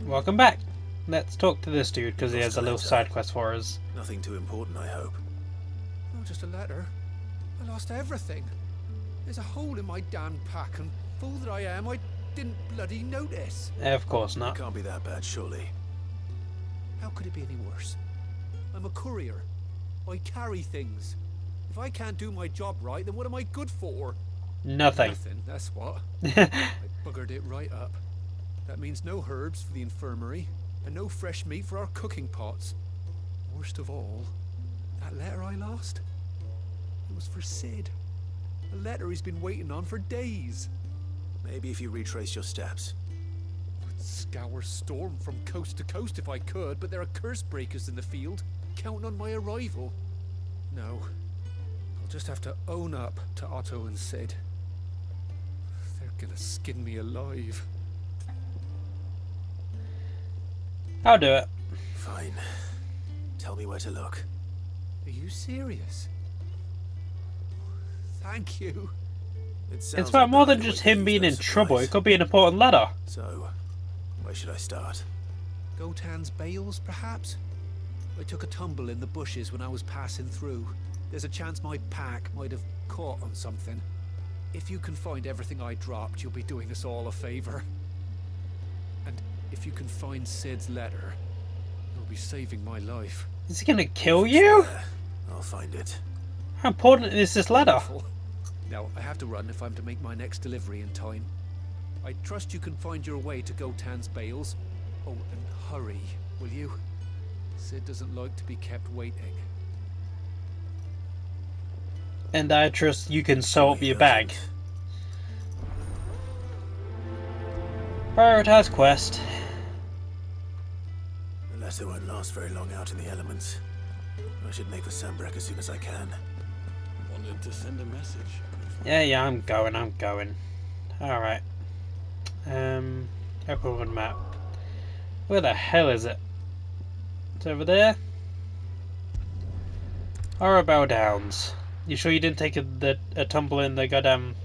Welcome back. Let's talk to this dude because he has a little side quest for us. Nothing too important, I hope. Oh, just a letter. I lost everything. There's a hole in my damn pack, and fool that I am, I didn't bloody notice. Of course not. It can't be that bad, surely. How could it be any worse? I'm a courier. I carry things. If I can't do my job right, then what am I good for? Nothing. Nothing, that's what. I buggered it right up. That means no herbs for the infirmary, and no fresh meat for our cooking pots. Worst of all, that letter I lost, it was for Sid. A letter he's been waiting on for days. Maybe if you retrace your steps. I'd scour Storm from coast to coast if I could, but there are curse breakers in the field, counting on my arrival. No, I'll just have to own up to Otto and Sid. They're gonna skin me alive. I'll do it. Fine. Tell me where to look. Are you serious? Thank you. It's about more than just him being in trouble. It could be an important letter. So, where should I start? Gotan's bales, perhaps? I took a tumble in the bushes when I was passing through. There's a chance my pack might have caught on something. If you can find everything I dropped, you'll be doing us all a favor. And if you can find Sid's letter, you'll be saving my life. Is he gonna kill you? There, I'll find it. How important is this letter? Wonderful. Now, I have to run if I'm to make my next delivery in time. I trust you can find your way to Gotan's bales. Oh, and hurry, will you? Sid doesn't like to be kept waiting. And I trust you can sew up your bag. Prioritize quest. The letter won't last very long out in the elements. I should make for Sanbreque as soon as I can. Wanted to send a message. Yeah, I'm going. Alright. Open one map. Where the hell is it? It's over there. Arabelle Downs. You sure you didn't take a tumble in the goddamn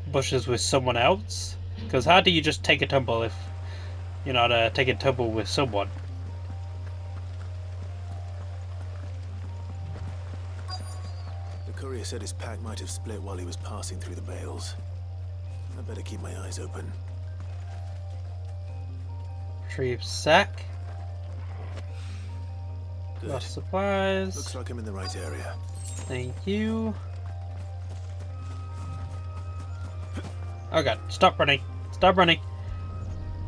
bushes with someone else? Because how do you just take a tumble if you're not taking a tumble with someone? The courier said his pack might have split while he was passing through the bales. I better keep my eyes open. Retrieve sack. Good. Lost supplies. Looks like I'm in the right area. Thank you. Oh god, stop running. Stop running.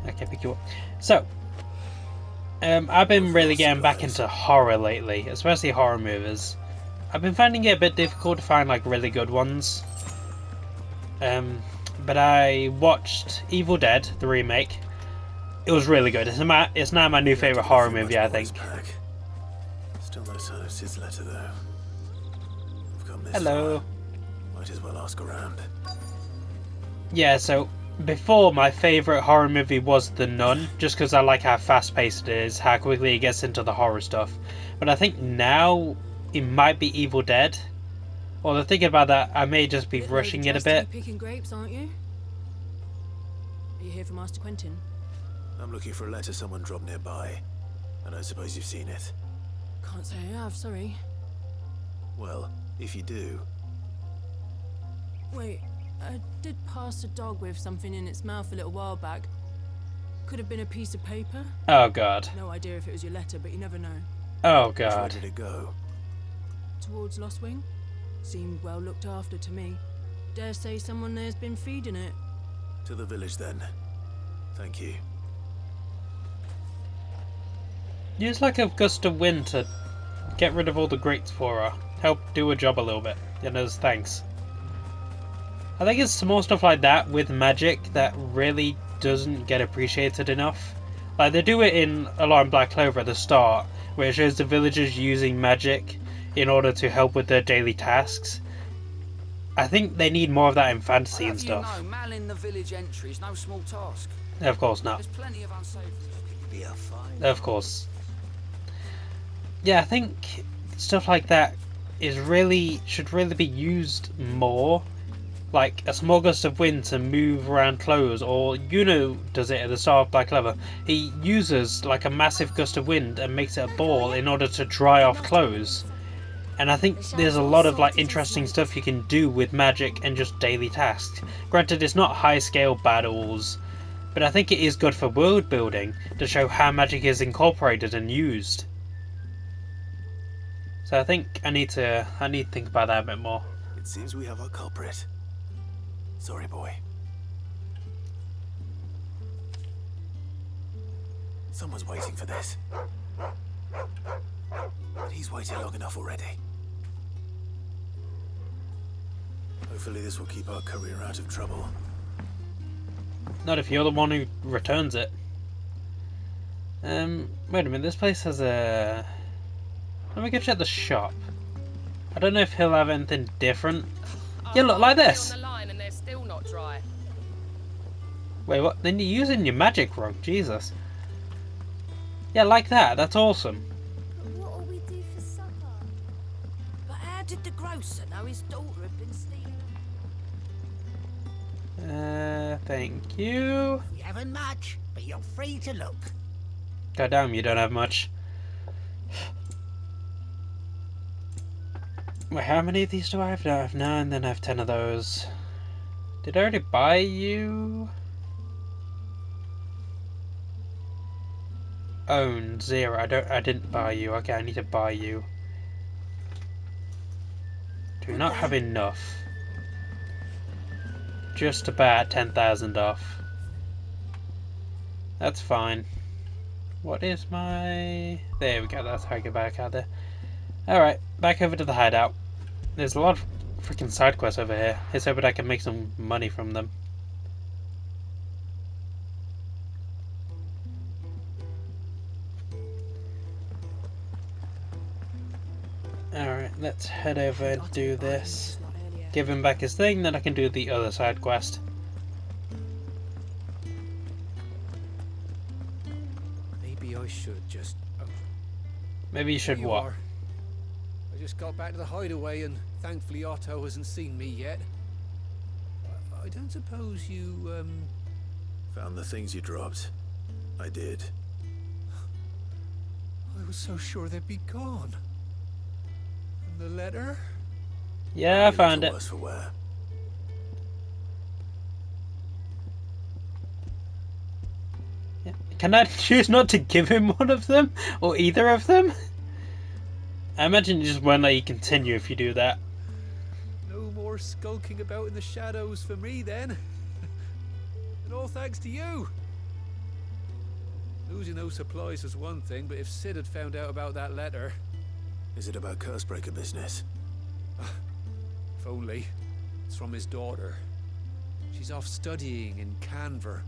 I can't pick you up. So, I've been really getting back into horror lately, especially horror movies. I've been finding it a bit difficult to find like really good ones. But I watched Evil Dead, the remake. It was really good. It's now my new favourite horror movie, I think. Still no sign of Sid's letter though. I've come this Hello. far. Might as well ask around. Yeah, so before my favourite horror movie was The Nun, just because I like how fast paced it is, how quickly it gets into the horror stuff. But I think now it might be Evil Dead. Although thinking about that, I may just be rushing it a bit. Picking grapes, aren't you? Are you here for Master Quentin? I'm looking for a letter someone dropped nearby. I don't suppose you've seen it. Can't say I have, sorry. Well, if you do, Wait, I did pass a dog with something in its mouth a little while back. Could have been a piece of paper. Oh god. No idea if it was your letter, but you never know. Oh where god. did it go? Towards Lost Wing? Seemed well looked after to me. Dare say someone there's been feeding it. To the village then. Thank you. Use like a gust of wind to get rid of all the grates for her. Help do her job a little bit. And as thanks. I think it's small stuff like that with magic that really doesn't get appreciated enough. Like they do it in Alarm Black Clover at the start, where it shows the villagers using magic in order to help with their daily tasks. I think they need more of that in fantasy and stuff. You know, manning the village entry is no small task. Of course not. There's plenty of unsafe. Be a fine. Of course. Yeah, I think stuff like that should really be used more. like a small gust of wind to move around clothes, or Yuno does it at the start of Black Clover. He uses like a massive gust of wind and makes it a ball in order to dry off clothes. And I think there's a lot of like interesting stuff you can do with magic and just daily tasks. Granted, it's not high scale battles, but I think it is good for world building to show how magic is incorporated and used. So I think I need to think about that a bit more. It seems we have our culprit. Sorry, boy. Someone's waiting for this. But he's waited long enough already. Hopefully this will keep our courier out of trouble. Not if you're the one who returns it. Wait a minute, this place has a... Let me go check the shop. I don't know if he'll have anything different. Yeah, look, like this! Still not dry. Wait, what? Then you're using your magic rug, Jesus. Yeah, like that, that's awesome. But what'll we do for supper? But how did the grocer know his daughter had been stealing? Thank you. You haven't much, but you're free to look. God damn, you don't have much. Wait, how many of these do I have? No, I have 9, then I have 10 of those. Did I already buy you? Own 0. I didn't buy you. Okay, I need to buy you. Do not have enough. Just about 10,000 off. That's fine. What is my... There we go, that's how I get back out there. Alright, back over to the hideout. There's a lot of freaking side quests over here. Let's hope I can make some money from them. Alright, let's head over and do this. Give him back his thing, then I can do the other side quest. Maybe I should just... Oh, Maybe you should here you what? are. I just got back to the hideaway and thankfully Otto hasn't seen me yet. I don't suppose you, Found the things you dropped. I did. I was so sure they'd be gone. And the letter? Yeah, I found it. Worse for wear. Yeah. Can I choose not to give him one of them? Or either of them? I imagine it just won't let you continue if you do that. No more skulking about in the shadows for me then. And all thanks to you. Losing those supplies was one thing, but if Sid had found out about that letter... Is it about Cursebreaker business? If only. It's from his daughter. She's off studying in Canver,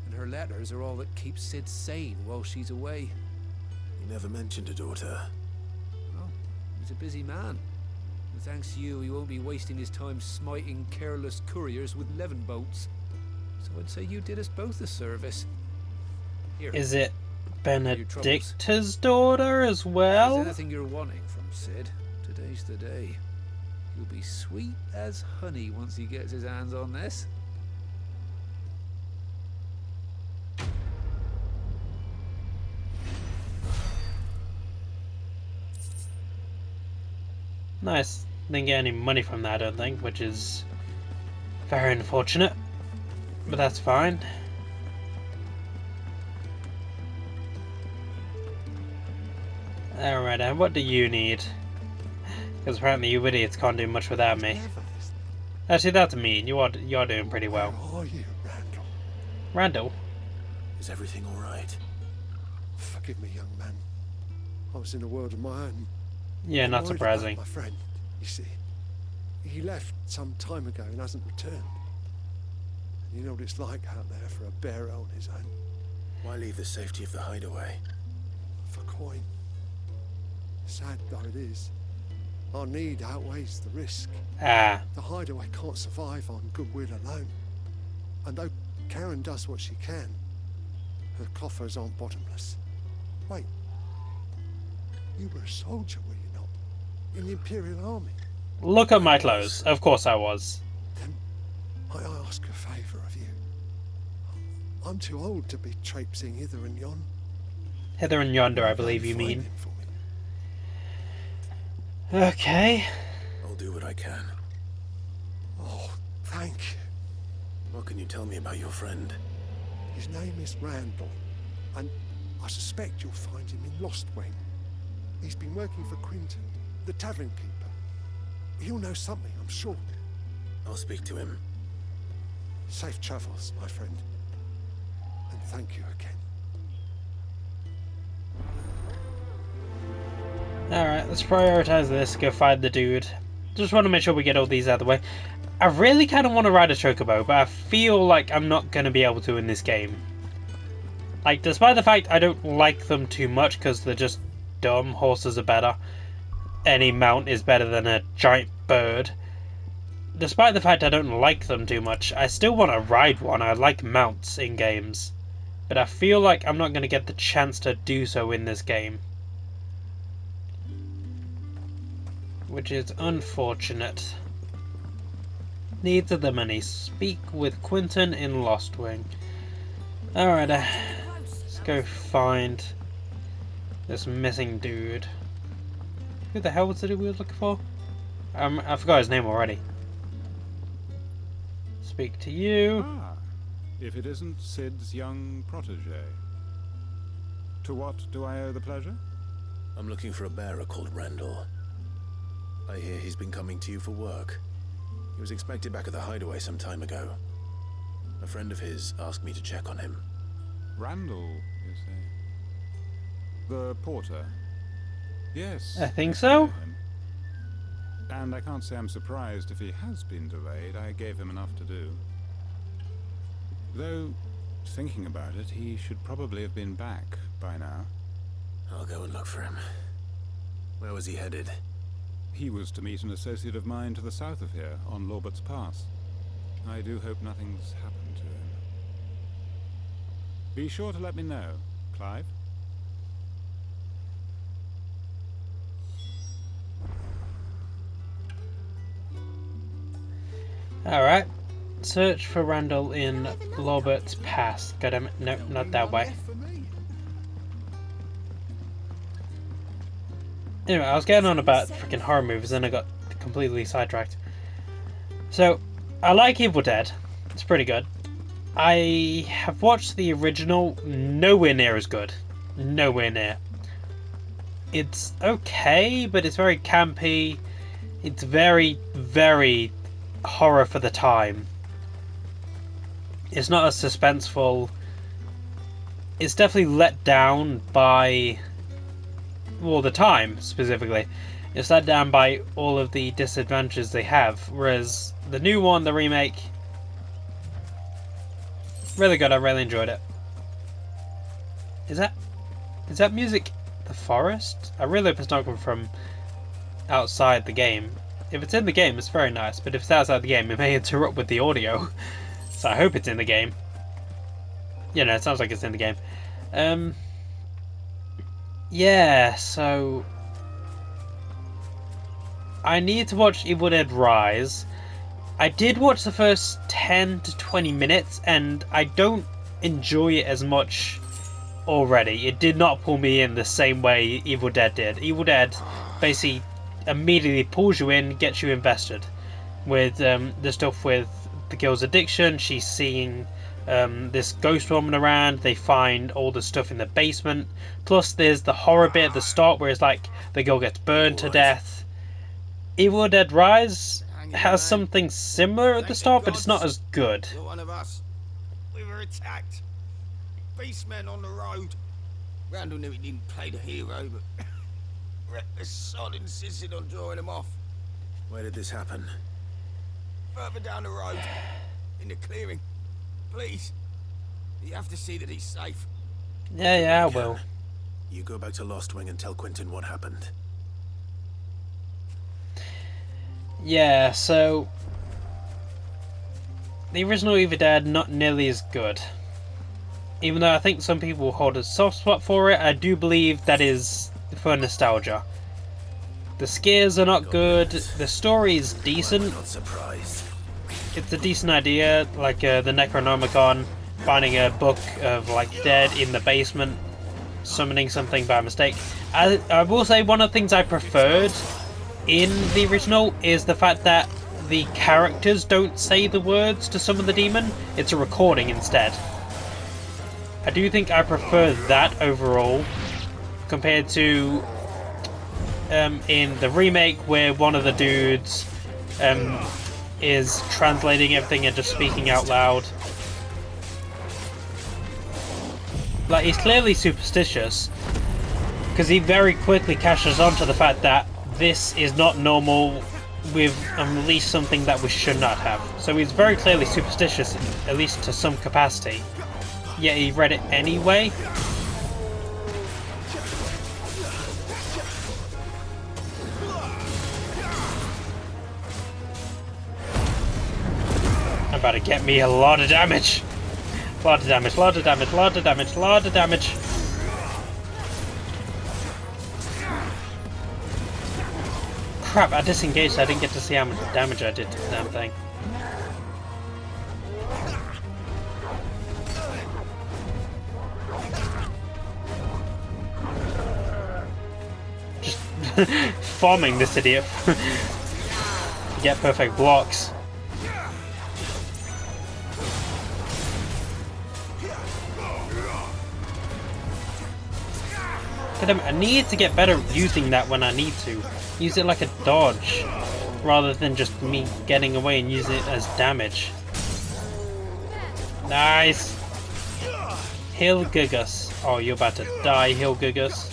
and her letters are all that keeps Sid sane while she's away. You never mentioned a daughter. Well, he's a busy man. And thanks to you, he won't be wasting his time smiting careless couriers with levin boats. So I'd say you did us both a service. Here. Is it your troubles. Benedicta's daughter as If well? there's anything you're wanting from Sid, today's the day. He'll be sweet as honey once he gets his hands on this. Nice. Didn't get any money from that, I don't think, which is very unfortunate. But that's fine. Alright, and what do you need? Because apparently you idiots can't do much without me. Actually, that's mean. You're doing pretty well. Where are you, Randall? Randall? Is everything all right? Forgive me, young man. I was in a world of my own. Yeah, I'm not worried surprising. about my friend, you see. He left some time ago and hasn't returned. You know what it's like out there for a bearer on his own. Why leave the safety of the hideaway? For coin. Sad though it is, our need outweighs the risk. Ah, The hideaway can't survive on goodwill alone. And though Karen does what she can, her coffers aren't bottomless. Wait. You were a soldier, were you not? In the Imperial Army? look at my clothes. Of course I was. Then I ask a favour of you. I'm too old to be traipsing hither and yon. Hither and yonder, I believe you Find mean. him for me. Okay. I'll do what I can. Oh, thank you. What can you tell me about your friend? His name is Randall, and I suspect you'll find him in Lostwing. He's been working for Quinton, the tavern keeper. He'll know something, I'm sure. I'll speak to him. Safe travels, my friend. And thank you again. Alright, let's prioritize this, go find the dude. Just want to make sure we get all these out of the way. I really kind of want to ride a chocobo, but I feel like I'm not going to be able to in this game. Like, despite the fact I don't like them too much because they're just dumb, horses are better. Any mount is better than a giant bird. Despite the fact I don't like them too much, I still want to ride one. I like mounts in games. But I feel like I'm not going to get the chance to do so in this game. Which is unfortunate. Needs of the money. Speak with Quinton in Lostwing. Alright, let's go find this missing dude. Who the hell was it we were looking for? I forgot his name already. Speak to you. Ah, if it isn't Sid's young protege. To what do I owe the pleasure? I'm looking for a bearer called Randall. I hear he's been coming to you for work. He was expected back at the hideaway some time ago. A friend of his asked me to check on him. Randall, you say? The porter? Yes. I think so. And I can't say I'm surprised if he has been delayed. I gave him enough to do. Though, thinking about it, he should probably have been back by now. I'll go and look for him. Where was he headed? He was to meet an associate of mine to the south of here, on Lorbert's Pass. I do hope nothing's happened to him. Be sure to let me know, Clive. Alright. Search for Randall in Lorbert's Pass. Goddammit. No, not that way. Anyway, I was getting on about freaking horror movies and I got completely sidetracked. So, I like Evil Dead. It's pretty good. I have watched the original. Nowhere near as good. Nowhere near. It's okay, but it's very campy. It's very, very horror for the time. It's not as suspenseful. It's definitely let down by... well, the time, specifically. It's let down by all of the disadvantages they have. Whereas the new one, the remake... really good, I really enjoyed it. Is that music the forest? I really hope it's not coming from outside the game. If it's in the game, it's very nice, but if it's outside the game, it may interrupt with the audio. So I hope it's in the game. You know, it sounds like it's in the game. Yeah, so... I need to watch Evil Dead Rise. I did watch the first 10 to 20 minutes, and I don't enjoy it as much already. It did not pull me in the same way Evil Dead did. Evil Dead basically immediately pulls you in, gets you invested. With the stuff with the girl's addiction, she's seeing this ghost woman around, they find all the stuff in the basement. Plus there's the horror bit at the start where it's like the girl gets burned to death. Evil Dead Rise has something similar at the start, but it's not as good. You're one of us. We were attacked. Beastmen on the road. Randall knew he didn't play the hero, but reckless sod insisted on drawing him off. Where did this happen? Further down the road. In the clearing. Please. You have to see that he's safe. Yeah, I will. You go back to Lostwing and tell Quinton what happened. Yeah, so... the original Evil Dead, not nearly as good. Even though I think some people hold a soft spot for it, I do believe that is for nostalgia. The scares are not good, the story is decent. I'm not surprised. it's a decent idea, like the Necronomicon, finding a book of like dead in the basement, summoning something by mistake. I will say one of the things I preferred in the original is the fact that the characters don't say the words to summon the demon, it's a recording instead. I do think I prefer that overall compared to in the remake where one of the dudes is translating everything and just speaking out loud. Like, he's clearly superstitious because he very quickly catches on to the fact that this is not normal. We've unleashed something that we should not have. So he's very clearly superstitious, at least to some capacity. Yet he read it anyway. About to get me a lot of damage. Lot of damage, lot of damage, lot of damage, lot of damage. Crap, I disengaged, I didn't get to see how much damage I did to the damn thing. Just farming this idiot. Get perfect blocks. I need to get better at using that when I need to. Use it like a dodge, rather than just me getting away and use it as damage. Nice! Hilgigus. Oh, you're about to die, Hilgigus.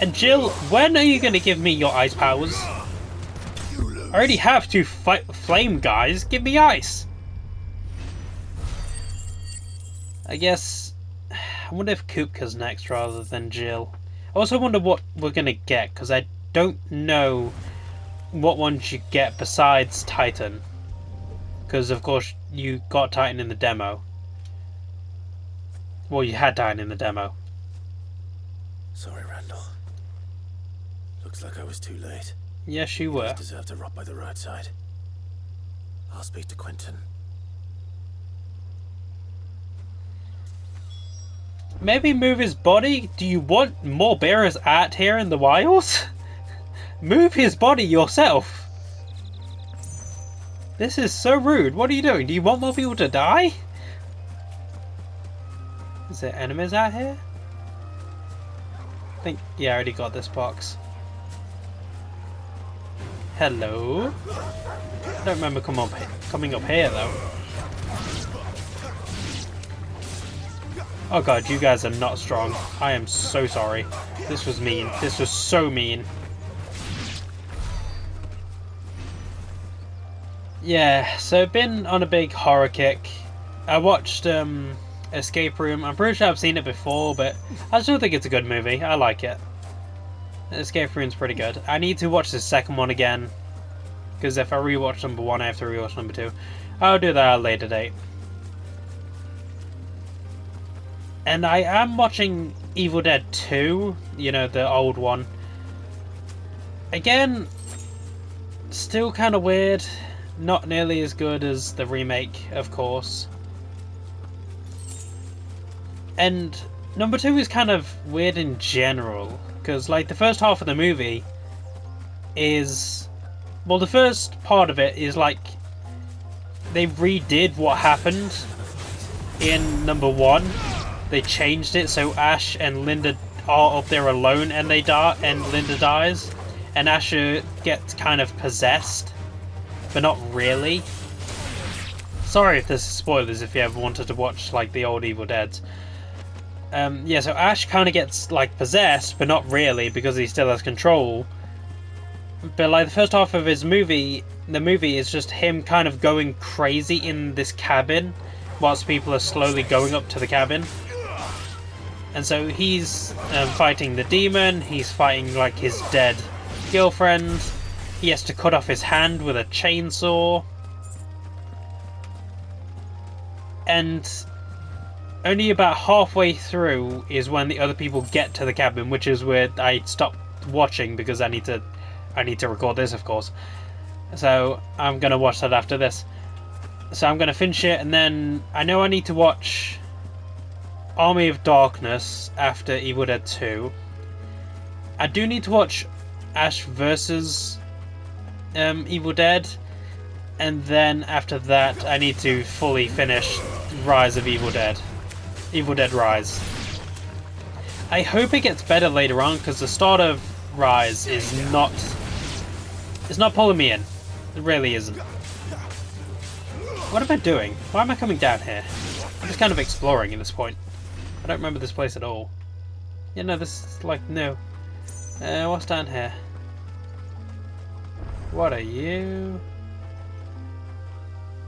And Jill, when are you going to give me your ice powers? I already have 2 flame guys, give me ice! I guess... I wonder if Kupka's next rather than Jill. I also wonder what we're going to get, because I don't know what ones you get besides Titan. Because, of course, you got Titan in the demo. Well, you had Titan in the demo. Sorry, Randall. Looks like I was too late. Yes, you were. I deserve to rot by the roadside. I'll speak to Quentin. Maybe move his body? Do you want more bearers out here in the wilds? Move his body yourself. This is so rude. What are you doing? Do you want more people to die? Is there enemies out here? I think, yeah, I already got this box. Hello? I don't remember coming up here though. Oh god, you guys are not strong. I am so sorry. This was mean. This was so mean. Yeah, so been on a big horror kick. I watched Escape Room. I'm pretty sure I've seen it before, but I still think it's a good movie. I like it. Escape Room's pretty good. I need to watch the second one again, because if I rewatch number 1, I have to rewatch number 2. I'll do that at a later date. And I am watching Evil Dead 2, you know, the old one. Again, still kind of weird. Not nearly as good as the remake, of course. And number 2 is kind of weird in general. Because, like, the first half of the movie is... Well, the first part of it is, like, they redid what happened in number 1. They changed it so Ash and Linda are up there alone and they die, and Linda dies, and Asher gets kind of possessed, but not really. Sorry if this is spoilers if you ever wanted to watch like the old Evil Deads. Yeah, so Ash kind of gets like possessed, but not really because he still has control. But like the first half of his movie, the movie is just him kind of going crazy in this cabin, whilst people are slowly going up to the cabin. And so he's fighting the demon, he's fighting like his dead girlfriend, he has to cut off his hand with a chainsaw. And only about halfway through is when the other people get to the cabin, which is where I stopped watching because I need to record this, of course. So I'm gonna watch that after this. So I'm going to finish it, and then I know I need to watch Army of Darkness after Evil Dead 2. I do need to watch Ash vs. Evil Dead, and then after that I need to fully finish Rise of Evil Dead. Evil Dead Rise. I hope it gets better later on, because the start of Rise is not... It's not pulling me in. It really isn't. What am I doing? Why am I coming down here? I'm just kind of exploring at this point. I don't remember this place at all. Yeah, no, this is like new. What's down here? What are you?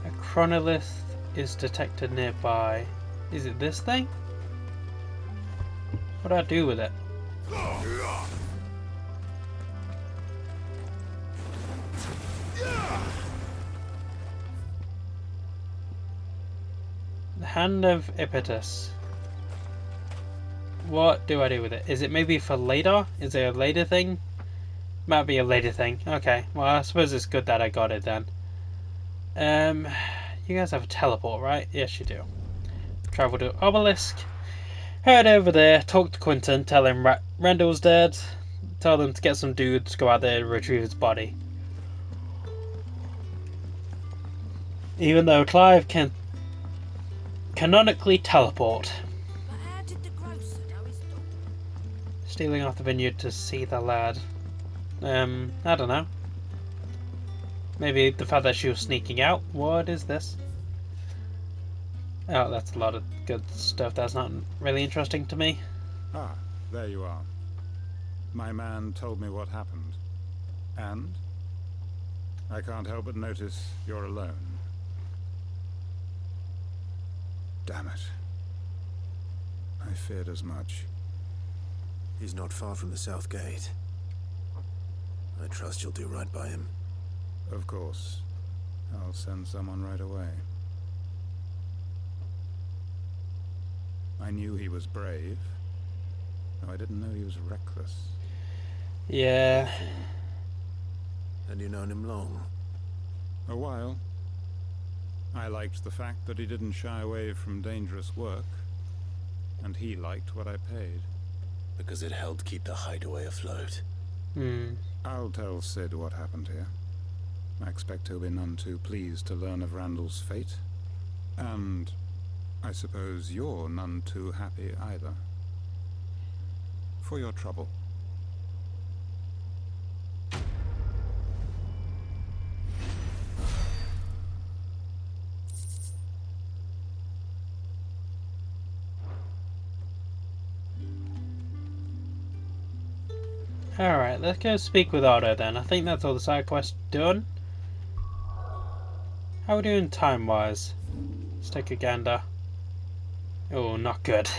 A chronolith is detected nearby. Is it this thing? What do I do with it? The Hand of Ippitus. What do I do with it? Is it maybe for later? Is it a later thing? Might be a later thing. Okay, well I suppose it's good that I got it then. You guys have a teleport, right? Yes, you do. Travel to Obelisk. Head over there, talk to Quentin, tell him Randall's dead. Tell them to get some dudes, go out there and retrieve his body. Even though Clive can canonically teleport. But how did the grocer know his daughter? Stealing off the vineyard to see the lad. I don't know. Maybe the fact that she was sneaking out. What is this? Oh, that's a lot of good stuff. That's not really interesting to me. Ah, there you are. My man told me what happened. And? I can't help but notice you're alone. Damn it. I feared as much. He's not far from the South Gate. I trust you'll do right by him. Of course. I'll send someone right away. I knew he was brave, though I didn't know he was reckless. Yeah. And you've known him long? A while. I liked the fact that he didn't shy away from dangerous work, and he liked what I paid. Because it helped keep the hideaway afloat. I'll tell Sid what happened here. I expect he'll be none too pleased to learn of Randall's fate. And I suppose you're none too happy either. For your trouble. Alright, let's go speak with Otto then. I think that's all the side quests done. How are we doing time-wise? Let's take a gander. Oh, not good.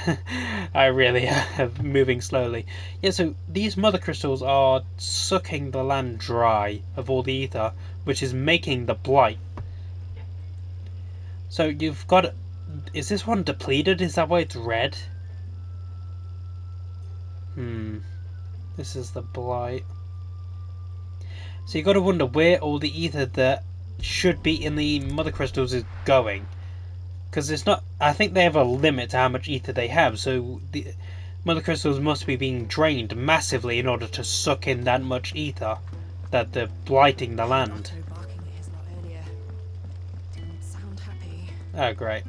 I really am moving slowly. Yeah, so these mother crystals are sucking the land dry of all the ether, which is making the blight. So you've got... Is this one depleted? Is that why it's red? This is the blight. So you got to wonder where all the ether that should be in the mother crystals is going. Because it's not... I think they have a limit to how much ether they have, so the mother crystals must be being drained massively in order to suck in that much ether that they're blighting the land. Otto barking at his lot earlier. Didn't sound happy. Oh, great.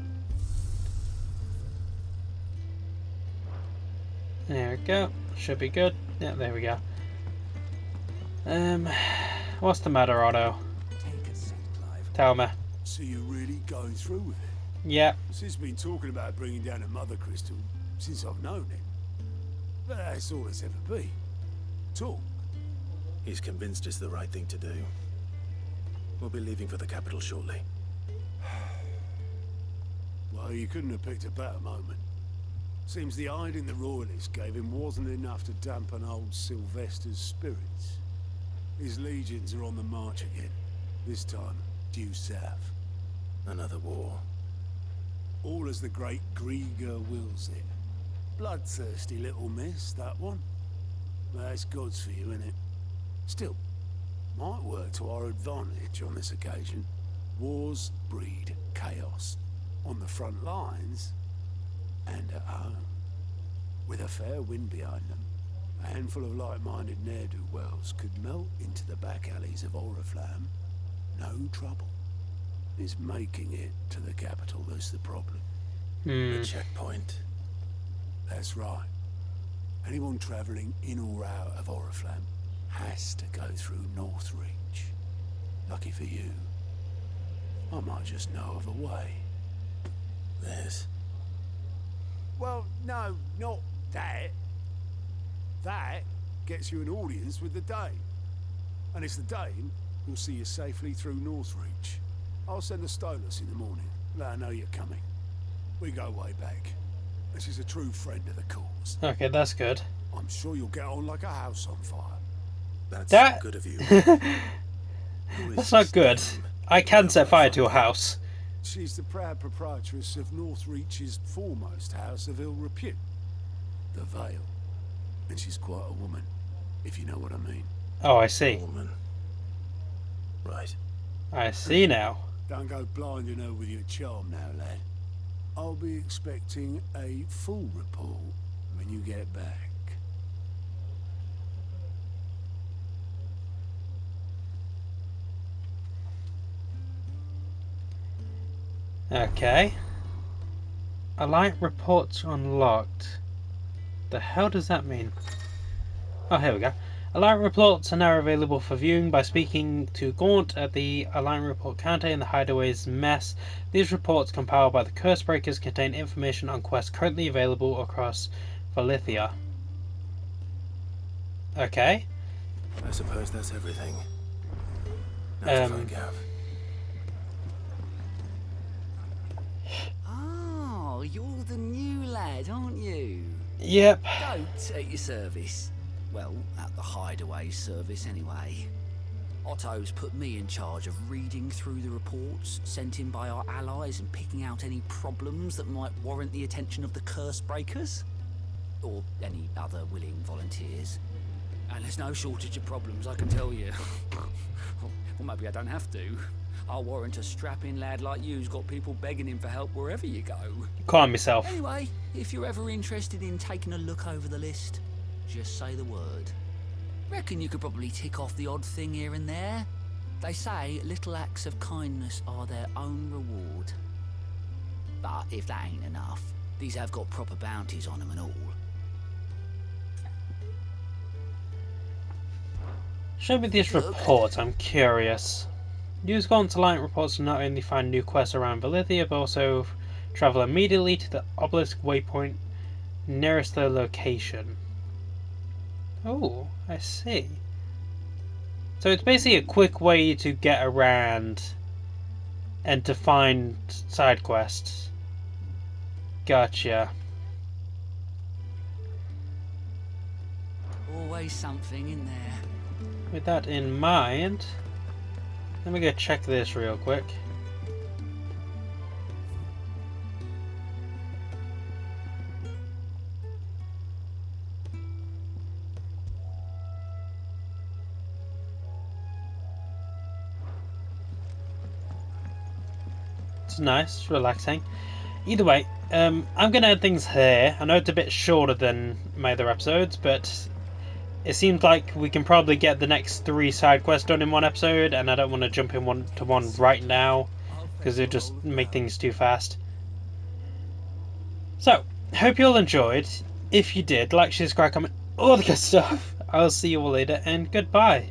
There we go. Should be good. Yeah, there we go. What's the matter, Otto? Take a seat, Clive. Tell me. So you're really going through with it? Yeah. Sid's been talking about bringing down a mother crystal since I've known him. But that's all it's ever been. Talk. He's convinced it's the right thing to do. We'll be leaving for the capital shortly. Well, you couldn't have picked a better moment. Seems the hiding the royalists gave him wasn't enough to dampen old Sylvester's spirits. His legions are on the march again. This time, due south. Another war. All as the great Grieger wills it. Bloodthirsty little miss, that one. That's God's for you, innit? Still, might work to our advantage on this occasion. Wars breed chaos. On the front lines and at home. With a fair wind behind them, a handful of like-minded ne'er-do-wells could melt into the back alleys of Oriflamme. No trouble. It's making it to the capital that's the problem. The checkpoint. That's right. Anyone travelling in or out of Oriflamme has to go through Northreach. Lucky for you, I might just know of a way. This. Well, no, not that. That gets you an audience with the Dane. And it's the Dane who'll see you safely through Northreach. I'll send the Stolas in the morning. Let her know you're coming. We go way back. And she's a true friend of the cause. Okay, that's good. I'm sure you'll get on like a house on fire. That's good of you. That's not good. I can set fire to a house. She's the proud proprietress of Northreach's foremost house of ill repute, the Vale. And she's quite a woman, if you know what I mean. Oh, I see. Woman. Right. I see now. Don't go blinding her with your charm now, lad. I'll be expecting a full report when you get back. Okay. Alliant reports unlocked. The hell does that mean? Oh, here we go. Alliant reports are now available for viewing by speaking to Gaunt at the Alliant report counter in the Hideaway's mess. These reports, compiled by the Cursebreakers, contain information on quests currently available across Valithia. Okay. I suppose that's everything. Now to find Gav. Oh, you're the new lad, aren't you? Yep. Goat at your service. Well, at the Hideaway service anyway. Otto's put me in charge of reading through the reports sent in by our allies and picking out any problems that might warrant the attention of the Cursebreakers. Or any other willing volunteers. And there's no shortage of problems, I can tell you. Well, maybe I don't have to. I'll warrant a strapping lad like you's got people begging him for help wherever you go. Calm yourself. Anyway, if you're ever interested in taking a look over the list, just say the word. Reckon you could probably tick off the odd thing here and there. They say little acts of kindness are their own reward. But if that ain't enough, these have got proper bounties on them and all. Show me this report, I'm curious. Use Gaunt's Alliant reports to not only find new quests around Valithia, but also travel immediately to the obelisk waypoint nearest their location. Oh, I see. So it's basically a quick way to get around and to find side quests. Gotcha. Always something in there. With that in mind, let me go check this real quick. It's nice, it's relaxing. Either way, I'm going to end things here. I know it's a bit shorter than my other episodes, but it seems like we can probably get the next 3 side quests done in one episode, and I don't want to jump in one to one right now, because it just make things too fast. So, hope you all enjoyed. If you did, like, share, subscribe, comment, all the good stuff. I'll see you all later, and goodbye.